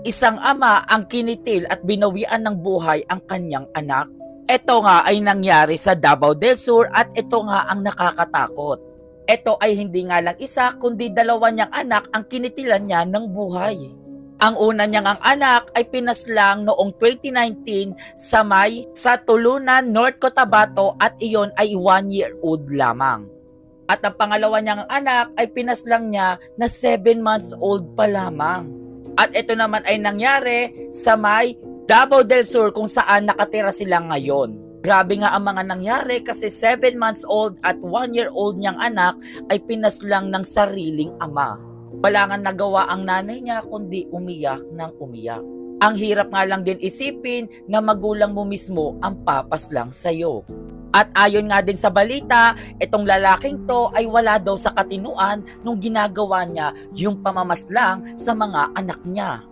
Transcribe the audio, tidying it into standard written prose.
Isang ama ang kinitil at binawian ng buhay ang kanyang anak. Ito nga ay nangyari sa Davao del Sur at ito nga ang nakakatakot. Ito ay hindi nga lang isa kundi dalawa niyang anak ang kinitilan niya ng buhay. Ang una niyang ang anak ay pinaslang noong 2019 sa Tulunan, North Cotabato at iyon ay 1-year-old lamang. At ang pangalawa niyang anak ay pinaslang niya na 7 months old pa lamang. At ito naman ay nangyari sa may Davao del Sur kung saan nakatira sila ngayon. Grabe nga ang mga nangyari kasi 7 months old at 1-year-old niyang anak ay pinaslang ng sariling ama. Wala nga nagawa ang nanay niya kundi umiyak ng umiyak. Ang hirap nga lang din isipin na magulang mo mismo ang papaslang sa'yo. At ayon nga din sa balita, itong lalaking to ay wala daw sa katinuan nung ginagawa niya yung pamamaslang sa mga anak niya.